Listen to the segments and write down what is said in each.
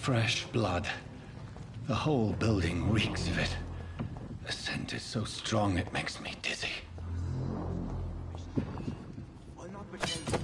Fresh blood. The whole building reeks of it. The scent is so strong it makes me dizzy. I'll not pretend.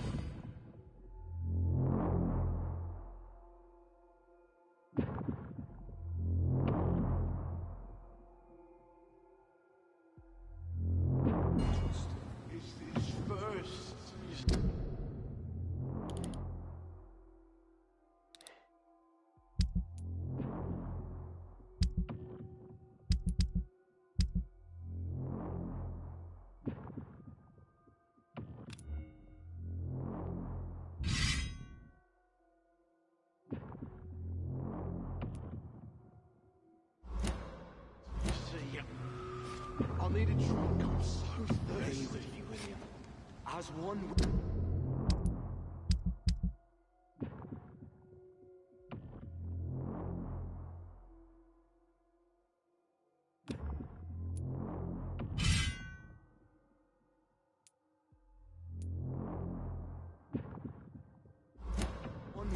I'll need a drink. I'm so thirsty. William. As one.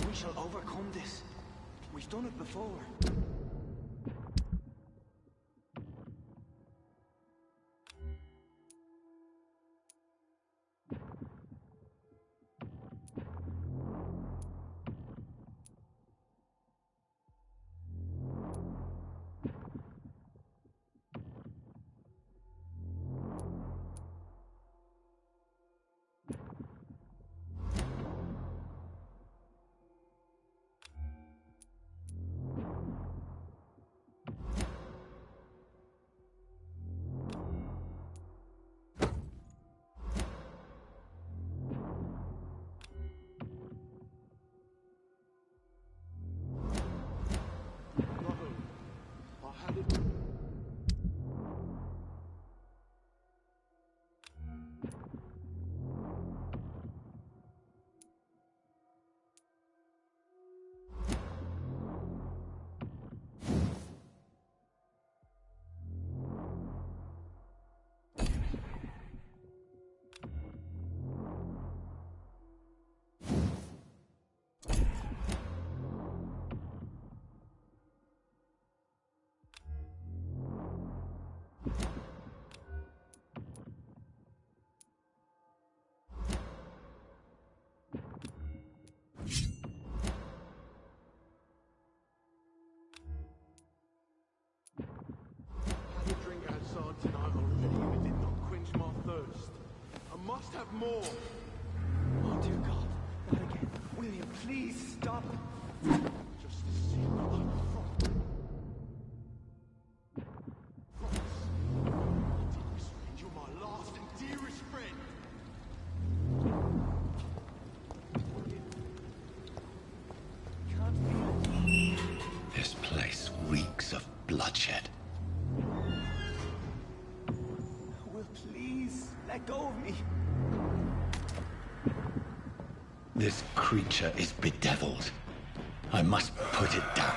We shall overcome this. We've done it before. Tonight already, but it did not quench my thirst. I must have more. Oh dear God, not again. William, please stop. Just to see my life Dearest friend, you're my last and dearest friend. Can't feel it. This place reeks of bloodshed. Please, let go of me. This creature is bedeviled. I must put it down.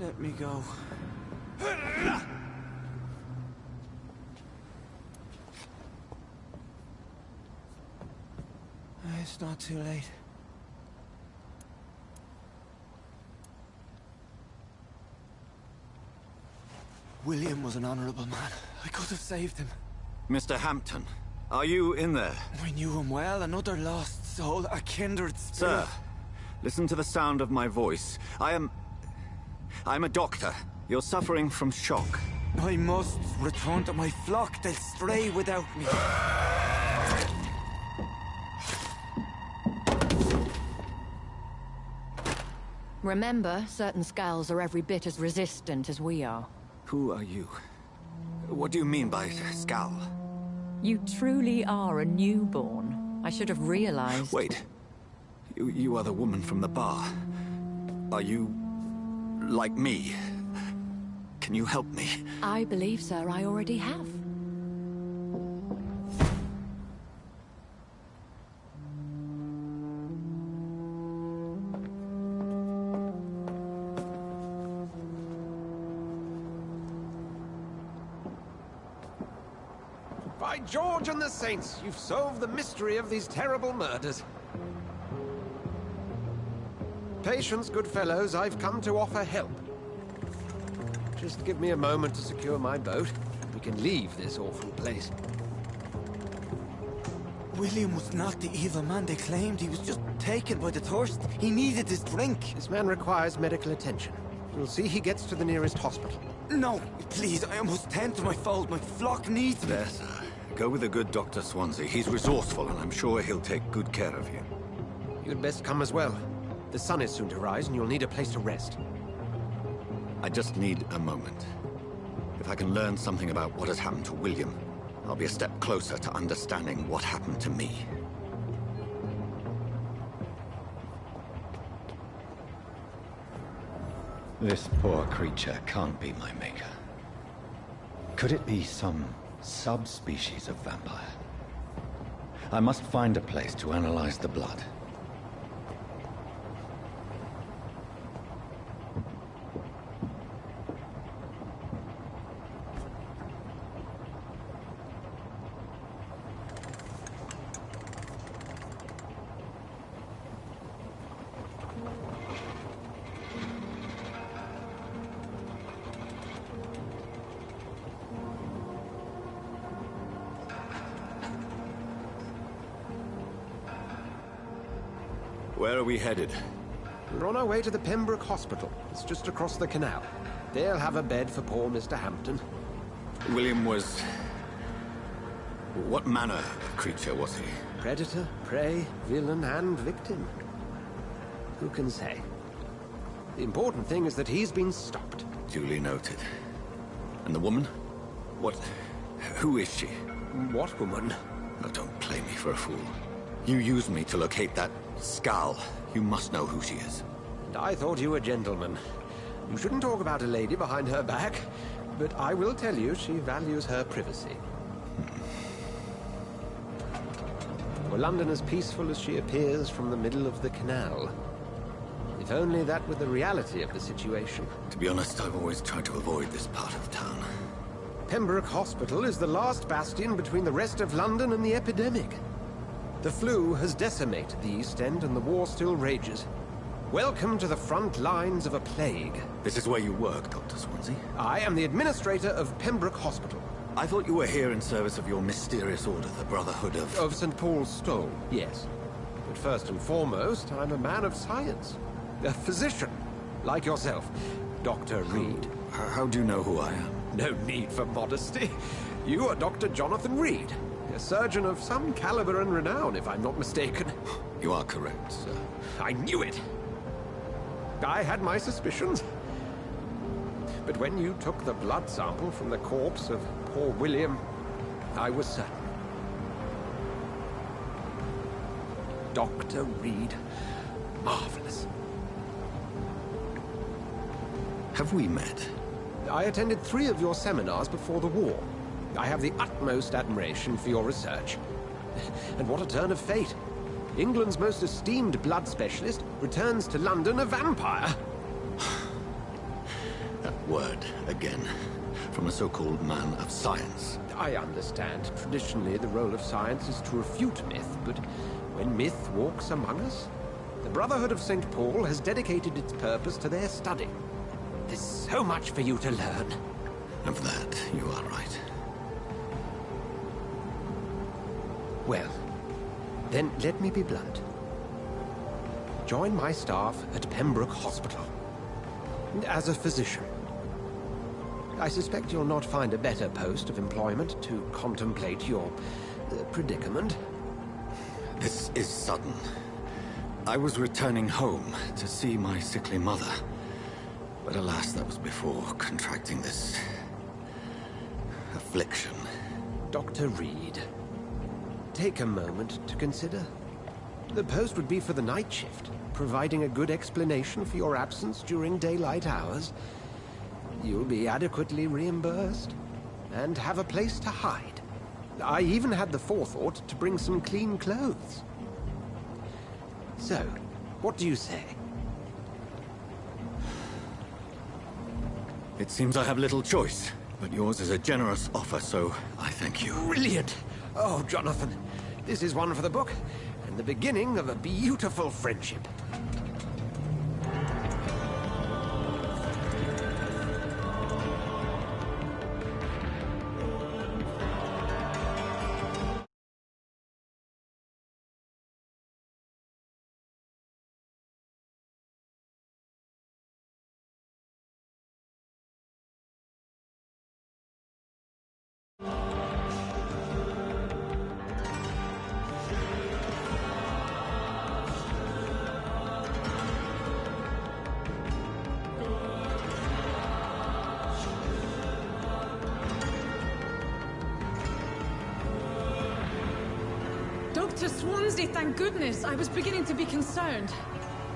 Let me go. It's not too late. William was an honorable man. I could have saved him. Mr. Hampton, are you in there? I knew him well, another lost soul, a kindred spirit. Sir, listen to the sound of my voice. I'm a doctor. You're suffering from shock. I must return to my flock. They'll stray without me. Remember, certain skulls are every bit as resistant as we are. Who are you? What do you mean by Skal? You truly are a newborn. I should have realized. Wait. You are the woman from the bar. Are you... like me? Can you help me? I believe, sir, I already have. By George and the Saints, you've solved the mystery of these terrible murders. Patience, good fellows, I've come to offer help. Just give me a moment to secure my boat. We can leave this awful place. William was not the evil man they claimed. He was just taken by the thirst. He needed his drink. This man requires medical attention. We'll see he gets to the nearest hospital. No, please, I must tend to my fold. My flock needs me. There, sir. Go with the good Dr. Swansea. He's resourceful, and I'm sure he'll take good care of you. You'd best come as well. The sun is soon to rise, and you'll need a place to rest. I just need a moment. If I can learn something about what has happened to William, I'll be a step closer to understanding what happened to me. This poor creature can't be my maker. Could it be some subspecies of vampire? I must find a place to analyze the blood. Where are we headed? We're on our way to the Pembroke Hospital. It's just across the canal. They'll have a bed for poor Mr. Hampton. William was... what manner of creature was he? Predator, prey, villain, and victim. Who can say? The important thing is that he's been stopped. Duly noted. And the woman? What... who is she? What woman? Oh, don't play me for a fool. You used me to locate that Skal. You must know who she is. And I thought you a gentleman. You shouldn't talk about a lady behind her back, but I will tell you she values her privacy. Were London as peaceful as she appears from the middle of the canal? If only that were the reality of the situation. To be honest, I've always tried to avoid this part of town. Pembroke Hospital is the last bastion between the rest of London and the epidemic. The flu has decimated the East End and the war still rages. Welcome to the front lines of a plague. This is where you work, Dr. Swansea? I am the administrator of Pembroke Hospital. I thought you were here in service of your mysterious order, the Brotherhood of... Of St. Paul's Stole, yes. But first and foremost, I'm a man of science. A physician, like yourself, Dr. Reed. How do you know who I am? No need for modesty. You are Dr. Jonathan Reed, a surgeon of some caliber and renown, if I'm not mistaken. You are correct, sir. I knew it! I had my suspicions. But when you took the blood sample from the corpse of poor William, I was certain. Dr. Reed. Marvelous. Have we met? I attended 3 of your seminars before the war. I have the utmost admiration for your research. And what a turn of fate. England's most esteemed blood specialist returns to London a vampire. word again. From a so-called man of science. I understand. Traditionally, the role of science is to refute myth, but when myth walks among us, the Brotherhood of St. Paul has dedicated its purpose to their study. There's so much for you to learn. Of that, you are right. Well, then let me be blunt. Join my staff at Pembroke Hospital. As a physician. I suspect you'll not find a better post of employment to contemplate your predicament. This is sudden. I was returning home to see my sickly mother. But alas, that was before contracting this affliction. Dr. Reed, take a moment to consider. The post would be for the night shift, providing a good explanation for your absence during daylight hours. You'll be adequately reimbursed, and have a place to hide. I even had the forethought to bring some clean clothes. So, what do you say? It seems I have little choice, but yours is a generous offer, so I thank you. Brilliant! Oh, Jonathan, this is one for the book, and the beginning of a beautiful friendship. Dr. Swansea, thank goodness. I was beginning to be concerned.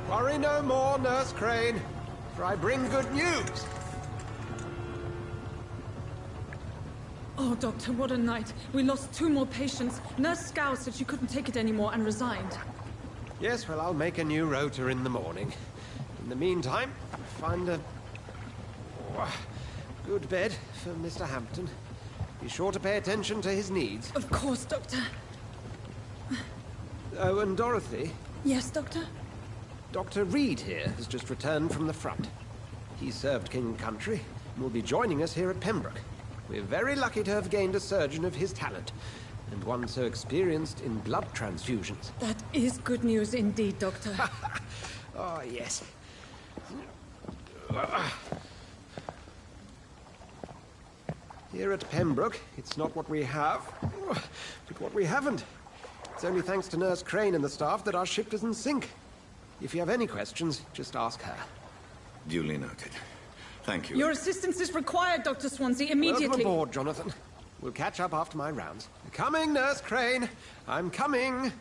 Worry no more, Nurse Crane, for I bring good news. Oh, Doctor, what a night. We lost 2 more patients. Nurse Scow said she couldn't take it anymore and resigned. Yes, well, I'll make a new rota in the morning. In the meantime, find a good bed for Mr. Hampton. Be sure to pay attention to his needs. Of course, Doctor. Oh, and Dorothy, Yes, Doctor? Dr. Reed here has just returned from the front. He served King Country and will be joining us here at Pembroke. We're very lucky to have gained a surgeon of his talent, and one so experienced in blood transfusions. That is good news indeed, Doctor. Oh, yes. Here at Pembroke, it's not what we have, but what we haven't. It's only thanks to Nurse Crane and the staff that our ship doesn't sink. If you have any questions, just ask her. Duly noted. Thank you. Your assistance is required, Dr. Swansea, immediately. Welcome aboard, Jonathan. We'll catch up after my rounds. Coming, Nurse Crane. I'm coming.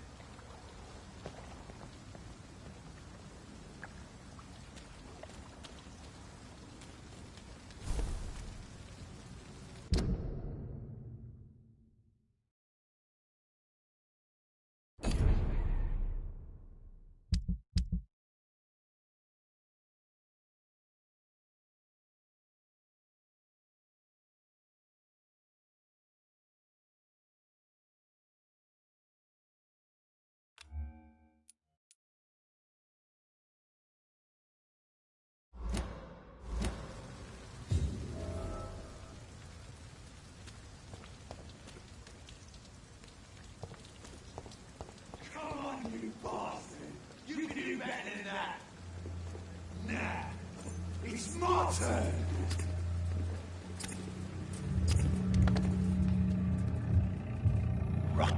Rotten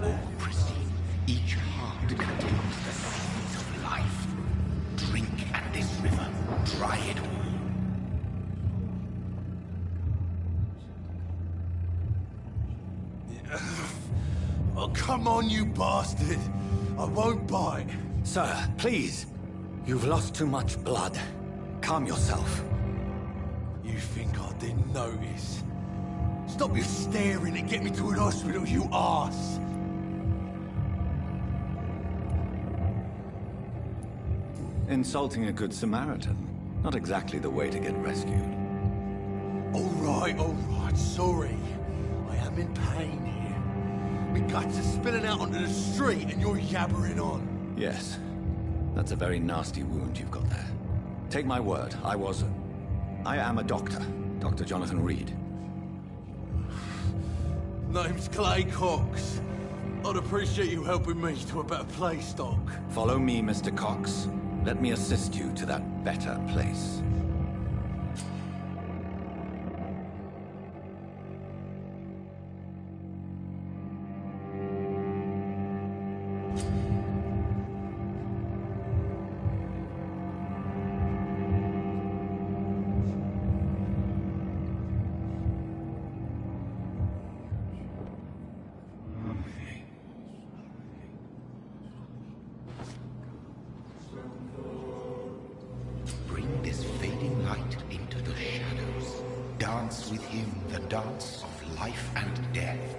or pristine, each heart contains the seeds of life. Drink at this river, try it all. Oh, come on, you bastard! I won't bite. Sir, please. You've lost too much blood. Calm yourself. You think I didn't notice? Stop your staring and get me to an hospital, you arse! Insulting a good Samaritan. Not exactly the way to get rescued. all right, sorry. I am in pain here. My guts are spilling out onto the street and you're yabbering on. Yes. That's a very nasty wound you've got there. Take my word, I am a doctor. Dr. Jonathan Reed. Name's Clay Cox. I'd appreciate you helping me to a better place, Doc. Follow me, Mr. Cox. Let me assist you to that better place. Bring this fading light into the shadows. Dance with him the dance of life and death.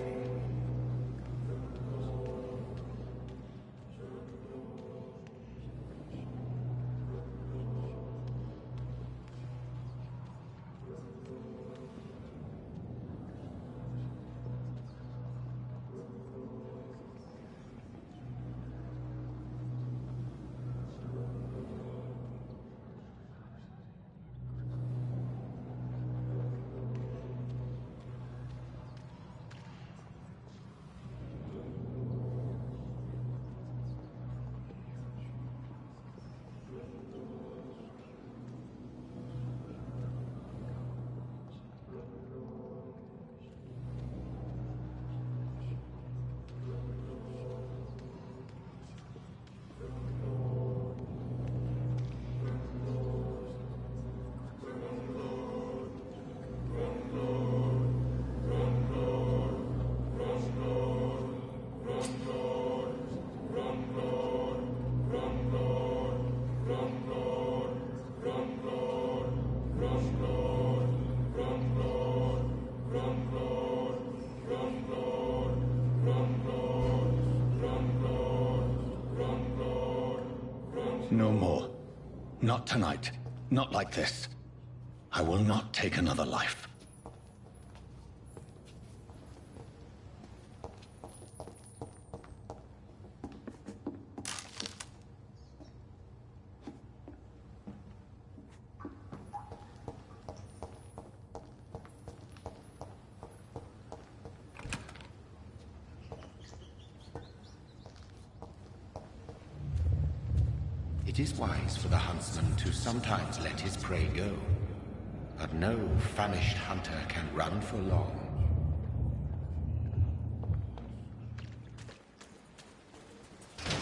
No more. Not tonight. Not like this. I will not take another life. It is wise for the huntsman to sometimes let his prey go, but no famished hunter can run for long.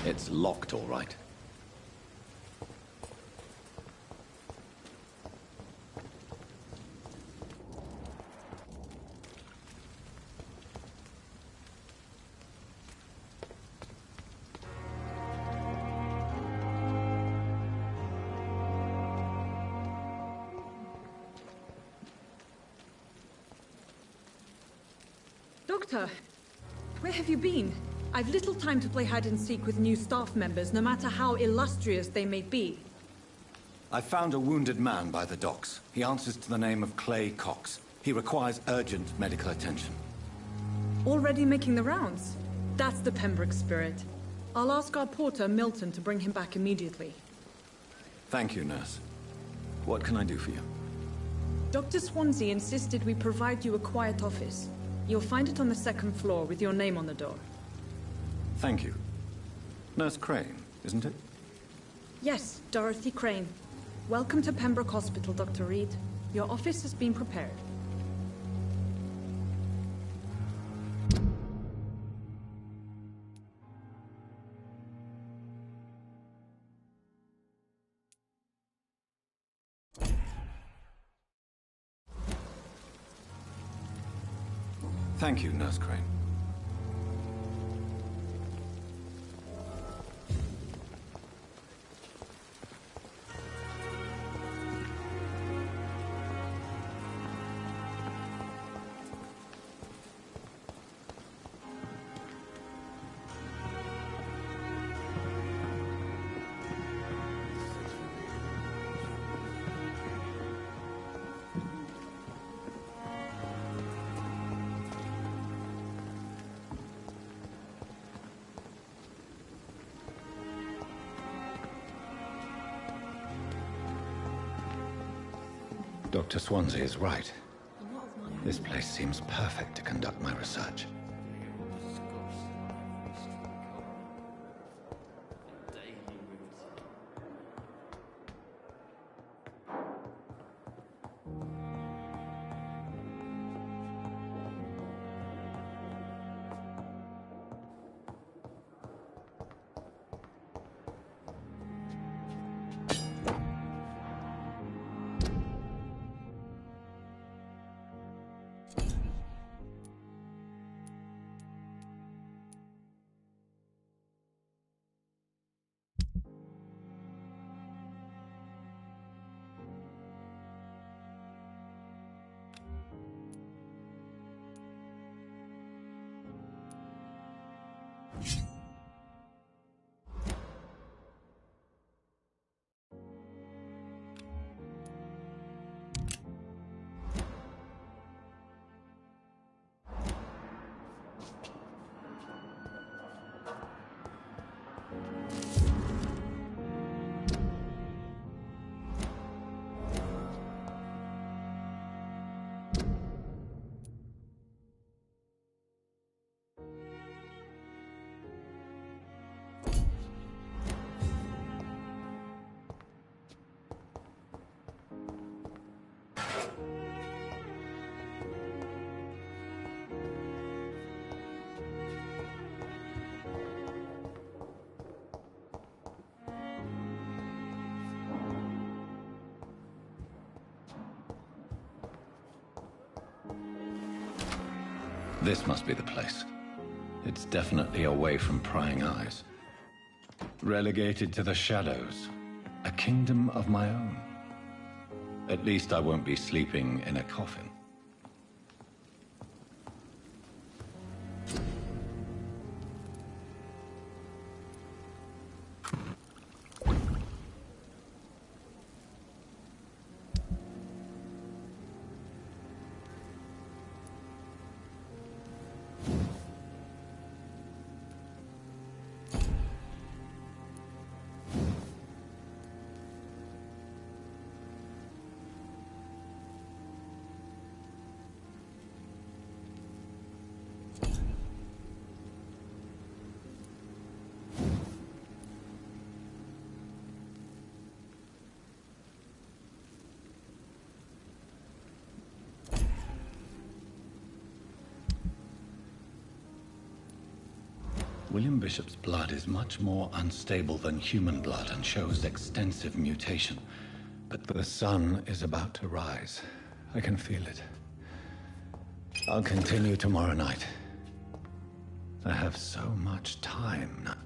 It's locked, all right. Doctor, where have you been? I've little time to play hide and seek with new staff members, no matter how illustrious they may be. I found a wounded man by the docks. He answers to the name of Clay Cox. He requires urgent medical attention. Already making the rounds? That's the Pembroke spirit. I'll ask our porter, Milton, to bring him back immediately. Thank you, nurse. What can I do for you? Dr. Swansea insisted we provide you a quiet office. You'll find it on the second floor with your name on the door. Thank you. Nurse Crane, isn't it? Yes, Dorothy Crane. Welcome to Pembroke Hospital, Dr. Reed. Your office has been prepared. Thank you, Nurse Crane. Dr. Swansea is right. This place seems perfect to conduct my research. This must be the place. It's definitely away from prying eyes. Relegated to the shadows. A kingdom of my own. At least I won't be sleeping in a coffin. William Bishop's blood is much more unstable than human blood and shows extensive mutation. But the sun is about to rise. I can feel it. I'll continue tomorrow night. I have so much time now.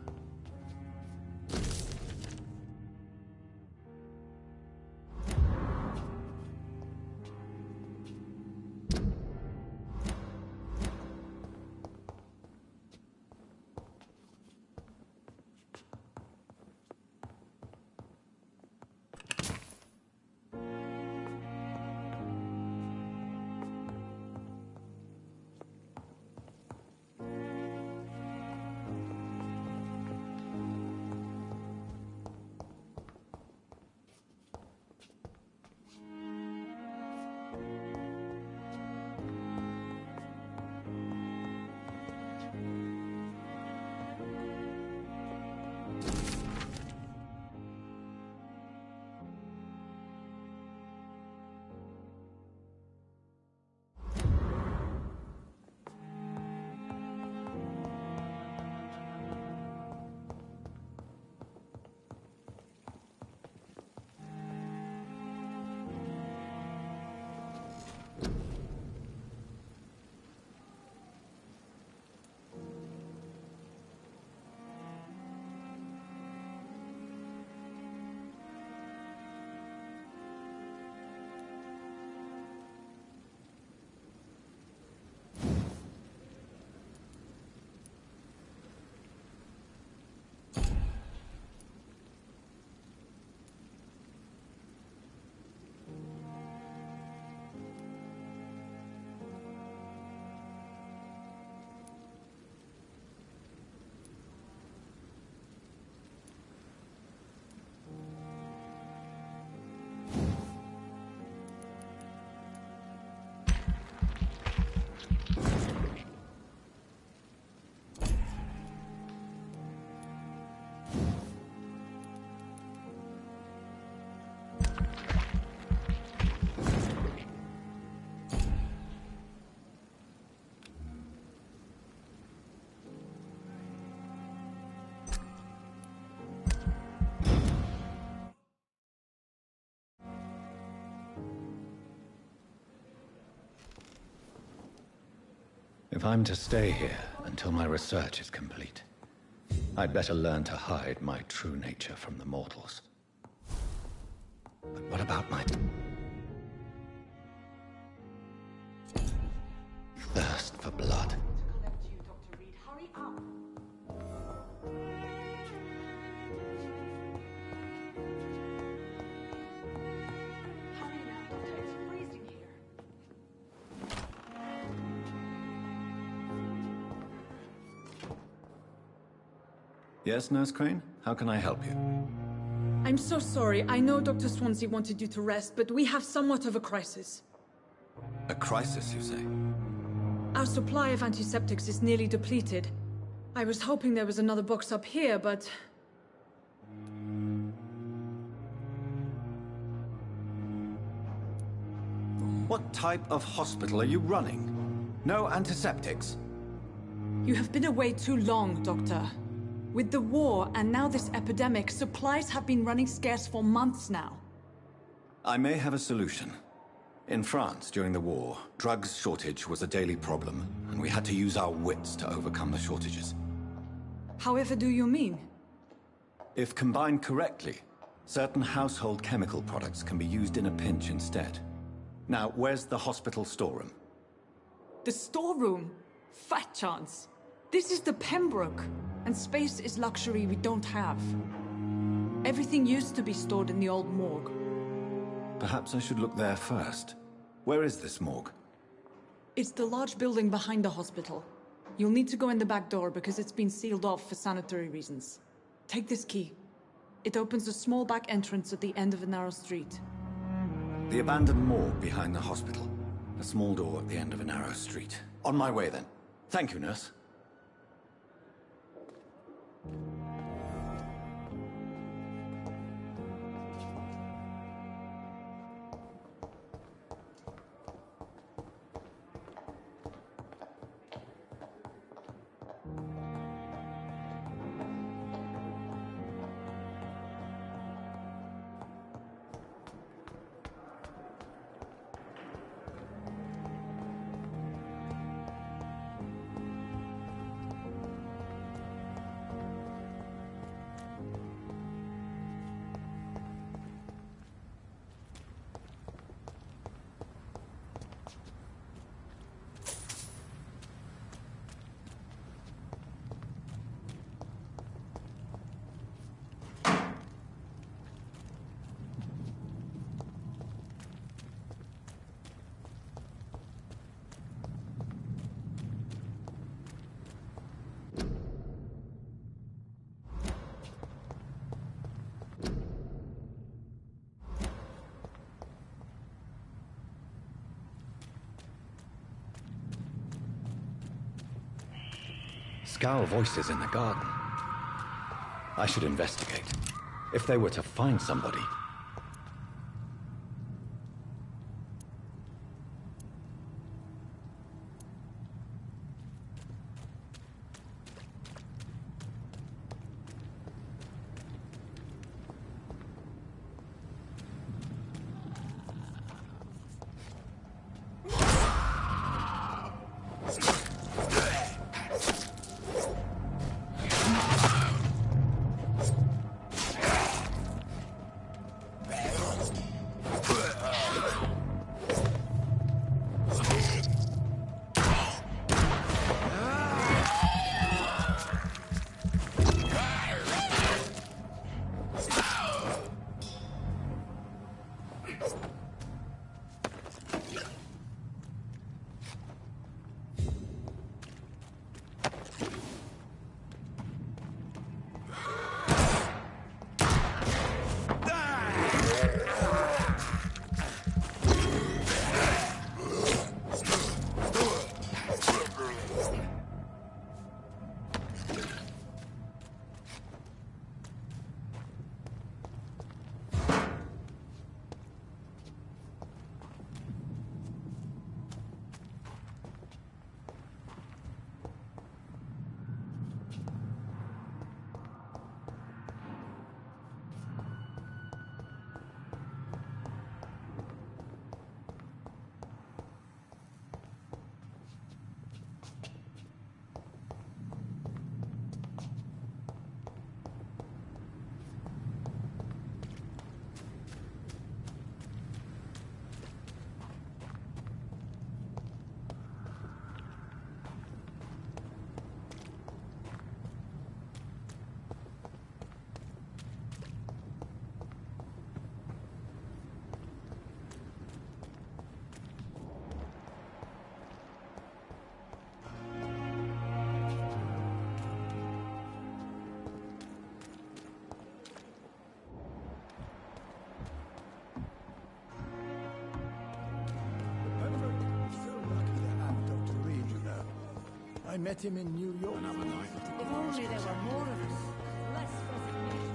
Time to stay here until my research is complete. I'd better learn to hide my true nature from the mortals. But what about my thirst for blood? Collect you, Dr. Reed. Hurry up. Hurry now, Doctor. It's freezing here. Yes, Nurse Crane? How can I help you? I'm so sorry. I know Dr. Swansea wanted you to rest, but we have somewhat of a crisis. A crisis, you say? Our supply of antiseptics is nearly depleted. I was hoping there was another box up here, but... What type of hospital are you running? No antiseptics? You have been away too long, Doctor. With the war and now this epidemic, supplies have been running scarce for months now. I may have a solution. In France, during the war, drugs shortage was a daily problem, and we had to use our wits to overcome the shortages. However do you mean? If combined correctly, certain household chemical products can be used in a pinch instead. Now, where's the hospital storeroom? The storeroom? Fat chance. This is the Pembroke, and space is luxury we don't have. Everything used to be stored in the old morgue. Perhaps I should look there first. Where is this morgue? It's the large building behind the hospital. You'll need to go in the back door because it's been sealed off for sanitary reasons. Take this key. It opens a small back entrance at the end of a narrow street. The abandoned morgue behind the hospital. A small door at the end of a narrow street. On my way then. Thank you, nurse. Scowl voices in the garden. I should investigate. If they were to find somebody. I met him in New York. Another night. If only there were more of us. Less resignation.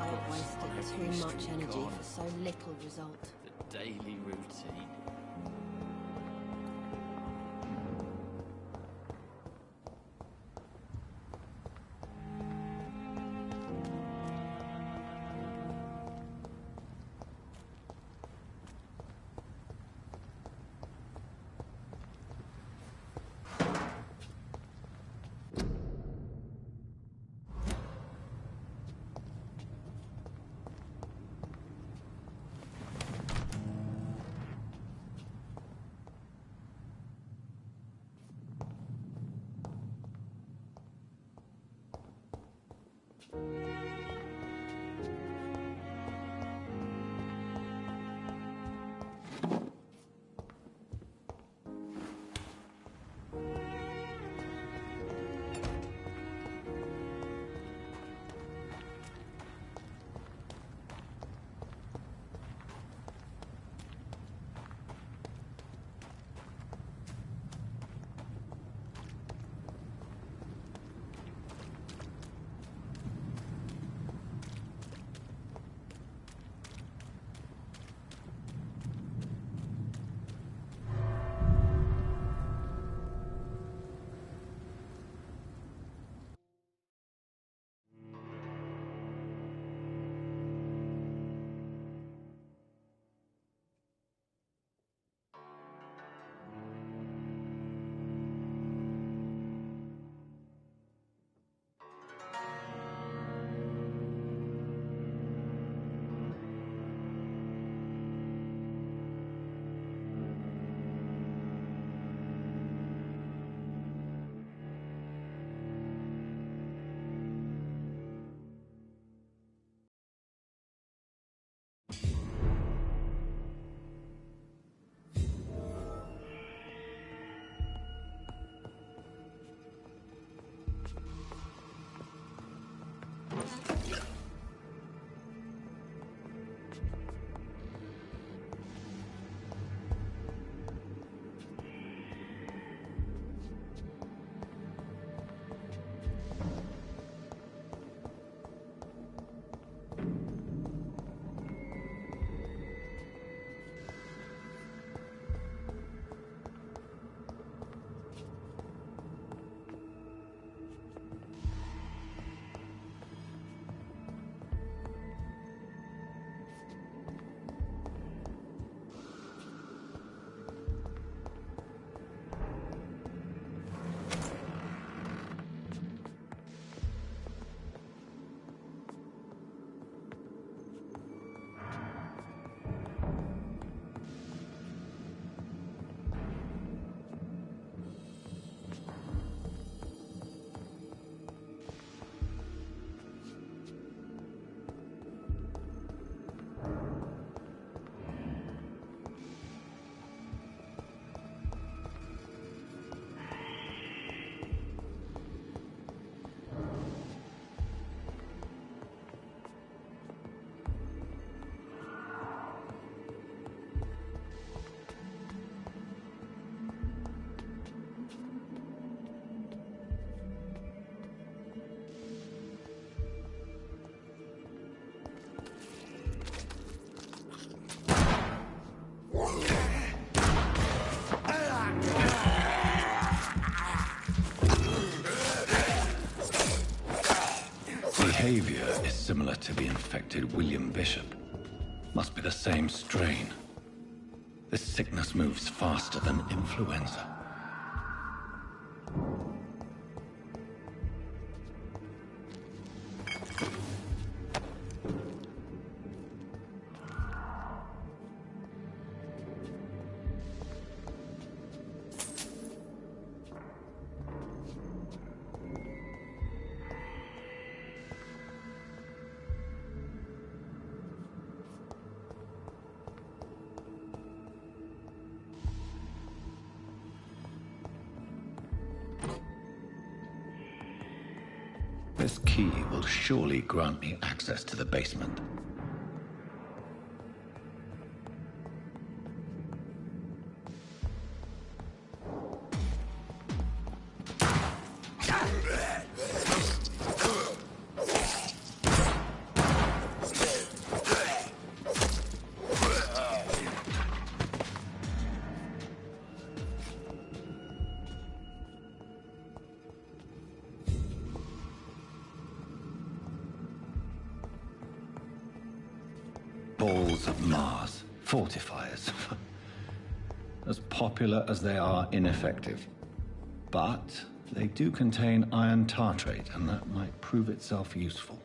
I've wasted too much energy for so little result. The daily routine. Behavior is similar to the infected William Bishop. Must be the same strain. This sickness moves faster than influenza. This key will surely grant me access to the basement. balls of Mars. Fortifiers. As popular as they are ineffective. But they do contain iron tartrate, and that might prove itself useful.